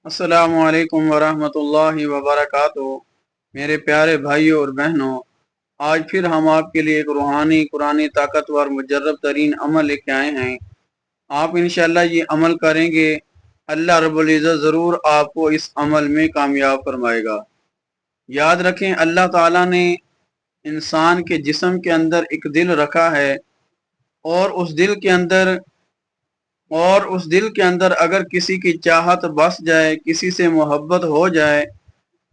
अस्सलामु अलैकुम वरहमतुल्लाहि वबरकातुहू। मेरे प्यारे भाइयों और बहनों, आज फिर हम आपके लिए एक रूहानी कुरानी ताकतवर मुजर्रब तरीन अमल लेके आए हैं। आप इंशाअल्लाह ये अमल करेंगे, अल्लाह रब्बुल इज़्ज़त ज़रूर आपको इस अमल में कामयाब फरमाएगा। याद रखें, अल्लाह ताला ने इंसान के जिस्म के अंदर एक दिल रखा है और उस दिल के अंदर अगर किसी की चाहत बस जाए, किसी से मोहब्बत हो जाए,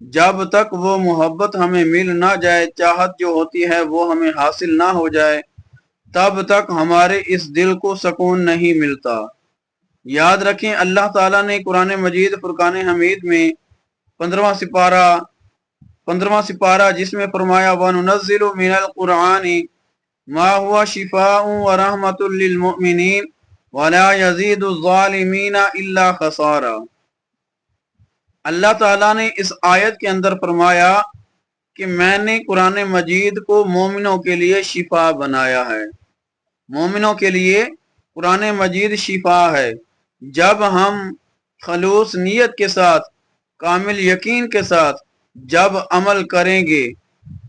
जब तक वो मोहब्बत हमें मिल ना जाए, चाहत जो होती है वो हमें हासिल ना हो जाए, तब तक हमारे इस दिल को सुकून नहीं मिलता। याद रखें, अल्लाह ताला ने कुरान मजीद फुरकान हमीद में 15वां सिपारा जिसमें फरमाया वनुनज़्ज़िलु मिनल कुरआनी मा हुवा शिफाउन व रहमतुल लिल मुमिनीन वला यज़ीदु ज़ालिमीना इल्ला खसारा। अल्लाह ताला ने इस आयत के अंदर फरमाया कि मैंने कुरान मजीद को मोमिनों के लिए शिफा बनाया है। मोमिनों के लिए कुरान मजीद शिफा है। जब हम खलूस नीयत के साथ, कामिल यकीन के साथ जब अमल करेंगे,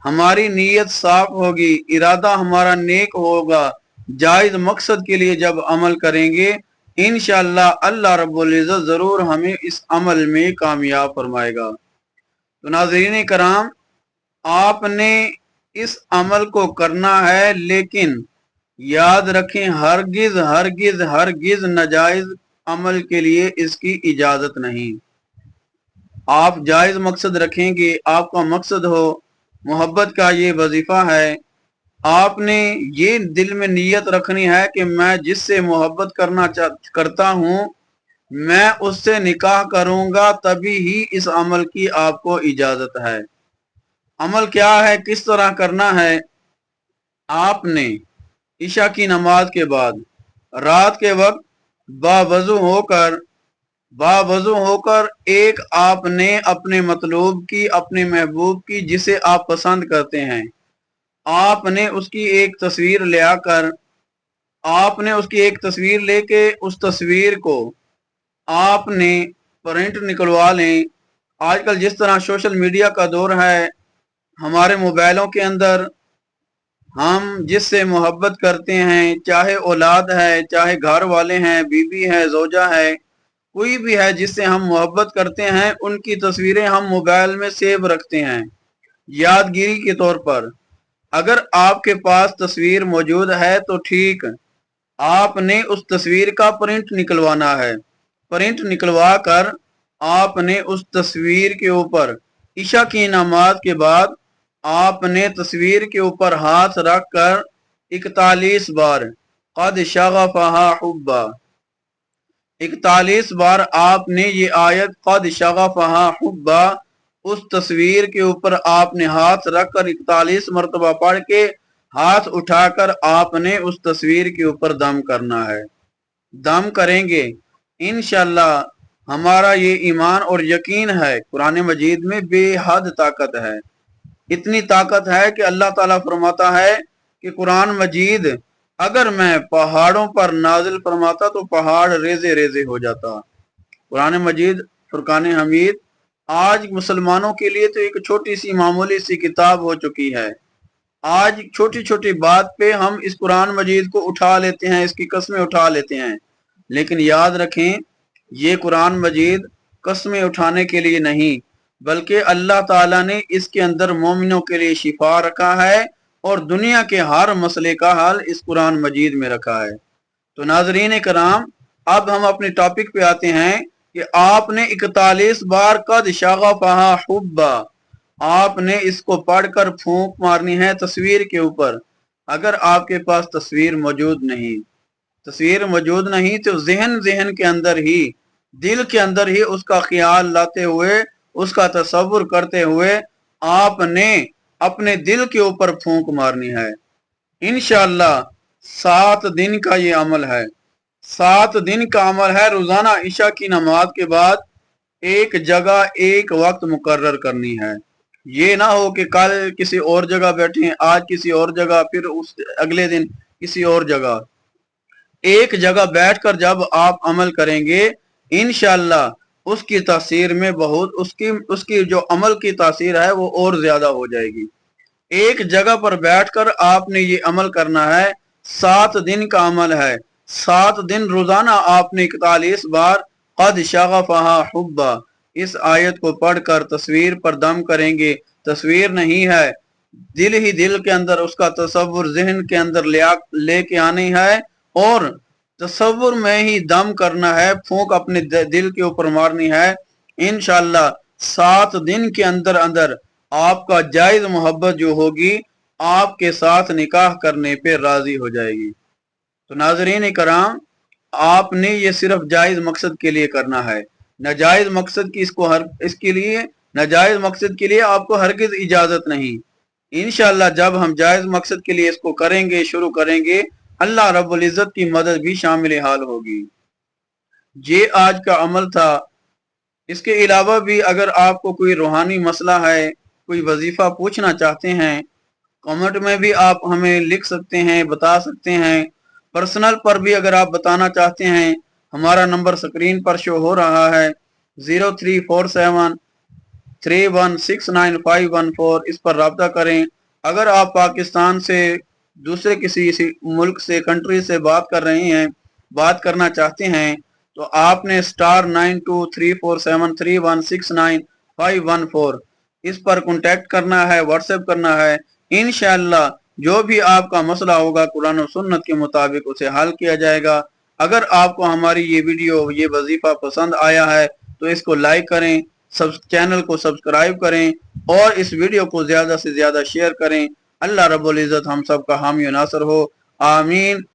हमारी नीयत साफ होगी, इरादा हमारा नेक होगा, जायज मकसद के लिए जब अमल करेंगे, इंशाअल्लाह अल्लाह रब्बुल इज़्ज़त ज़रूर हमें इस अमल में कामयाब फरमाएगा। तो नाज़रीन कराम, आपने इस अमल को करना है, लेकिन याद रखें, हरगिज हरगिज हरगिज नाजायज अमल के लिए इसकी इजाजत नहीं। आप जायज मकसद रखेंगे, आपका मकसद हो मोहब्बत का, ये वजीफा है। आपने ये दिल में नीयत रखनी है कि मैं जिससे मोहब्बत करता हूँ, मैं उससे निकाह करूंगा, तभी ही इस अमल की आपको इजाजत है। अमल क्या है, किस तरह करना है? आपने ईशा की नमाज के बाद रात के वक्त बावजू होकर एक आपने अपने मतलूब की, अपने महबूब की, जिसे आप पसंद करते हैं, आपने उसकी एक तस्वीर ले आकर, आपने उसकी एक तस्वीर लेके उस तस्वीर को आपने प्रिंट निकलवा लें। आजकल जिस तरह सोशल मीडिया का दौर है, हमारे मोबाइलों के अंदर हम जिससे मोहब्बत करते हैं, चाहे औलाद है, चाहे घर वाले हैं, बीवी है, जोजा है, कोई भी है जिससे हम मोहब्बत करते हैं, उनकी तस्वीरें हम मोबाइल में सेव रखते हैं यादगिरी के तौर पर। अगर आपके पास तस्वीर मौजूद है तो ठीक, आपने उस तस्वीर का प्रिंट निकलवाना है। प्रिंट निकलवा कर आपने उस तस्वीर के ऊपर ईशा की नमाज के बाद आपने तस्वीर के ऊपर हाथ रख कर 41 बार क़द शग़फ़हा हुब्बा, 41 बार आपने ये आयत क़द शग़फ़हा हुब्बा उस तस्वीर के ऊपर आपने हाथ रखकर 41 मरतबा पढ़ के हाथ उठाकर आपने उस तस्वीर के ऊपर दम करना है। दम करेंगे, इंशाअल्लाह हमारा ये ईमान और यकीन है, कुरान मजीद में बेहद ताकत है। इतनी ताकत है कि अल्लाह ताला फरमाता है कि कुरान मजीद अगर मैं पहाड़ों पर नाजिल फरमाता तो पहाड़ रेजे रेजे हो जाता। कुरान मजीद फुरकान हमीद आज मुसलमानों के लिए तो एक छोटी सी मामूली सी किताब हो चुकी है। आज छोटी छोटी बात पे हम इस कुरान मजीद को उठा लेते हैं, इसकी कस्में उठा लेते हैं, लेकिन याद रखें, ये कुरान मजीद कस्में उठाने के लिए नहीं, बल्कि अल्लाह ताला ने इसके अंदर मोमिनों के लिए शिफा रखा है और दुनिया के हर मसले का हल इस कुरान मजीद में रखा है। तो नाजरीन कराम, अब हम अपने टॉपिक पे आते हैं कि आपने 41 बार क़द शग़फ़हा हुब्बा, आपने इसको पढ़कर फूंक मारनी है तस्वीर के ऊपर। अगर आपके पास तस्वीर मौजूद नहीं तो जहन के अंदर ही, दिल के अंदर ही उसका ख्याल लाते हुए, उसका तसव्वुर करते हुए आपने अपने दिल के ऊपर फूंक मारनी है। इंशाअल्लाह 7 दिन का ये अमल है, 7 दिन का अमल है। रोजाना ईशा की नमाज के बाद एक जगह एक वक्त मुकर्रर करनी है। ये ना हो कि कल किसी और जगह बैठे, आज किसी और जगह, फिर उस अगले दिन किसी और जगह। एक जगह बैठकर जब आप अमल करेंगे, इंशाअल्लाह اس کی تاثیر میں بہت اس کی جو عمل کی تاثیر ہے وہ اور زیادہ ہو جائے گی۔ ایک جگہ پر بیٹھ کر آپ نے یہ عمل کرنا ہے، 7 دن کا عمل ہے، 7 دن روزانہ آپ نے 41 بار قد شغفہا حبا اس آیت کو پڑھ کر تصویر پر دم کریں گے۔ تصویر نہیں ہے، دل ہی دل کے اندر اس کا تصور ذہن کے اندر لے کے آنی ہے، اور تصور میں ہی دم کرنا ہے، پھونک اپنے دل کے اوپر مارنی ہے۔ انشاءاللہ 7 دن کے اندر اندر آپ کا جائز محبت جو ہوگی آپ کے ساتھ نکاح کرنے پہ راضی ہو جائے گی۔ تو ناظرین کرام، آپ نے یہ صرف جائز مقصد کے لیے کرنا ہے، ناجائز مقصد کی ناجائز مقصد کے لیے آپ کو ہرگز اجازت نہیں۔ انشاءاللہ جب ہم جائز مقصد کے لیے اس کو کریں گے، شروع کریں گے، اللہ رب العزت کی مدد بھی شامل حال ہوگی۔ یہ آج کا عمل تھا۔ اس کے علاوہ بھی اگر آپ کو کوئی روحانی مسئلہ ہے، کوئی وظیفہ پوچھنا چاہتے ہیں، کمنٹ میں بھی آپ ہمیں لکھ سکتے ہیں، بتا سکتے ہیں۔ پرسنل پر بھی اگر آپ بتانا چاہتے ہیں، ہمارا نمبر سکرین پر شو ہو رہا ہے 034731691514، اس پر رابطہ کریں۔ اگر آپ پاکستان سے دوسرے کسی ملک سے کنٹری سے بات کرنا چاہتے ہیں تو آپ نے *923473169514 اس پر کنٹیکٹ کرنا ہے، واٹس ایپ کرنا ہے۔ انشاءاللہ جو بھی آپ کا مسئلہ ہوگا قرآن و سنت کے مطابق اسے حل کیا جائے گا۔ اگر آپ کو ہماری یہ ویڈیو، یہ وظیفہ پسند آیا ہے تو اس کو لائک کریں، چینل کو سبسکرائب کریں، اور اس ویڈیو کو زیادہ سے زیادہ شیئر کریں۔ اللہ رب العزت ہم سب کا حامی و ناصر ہو، آمین۔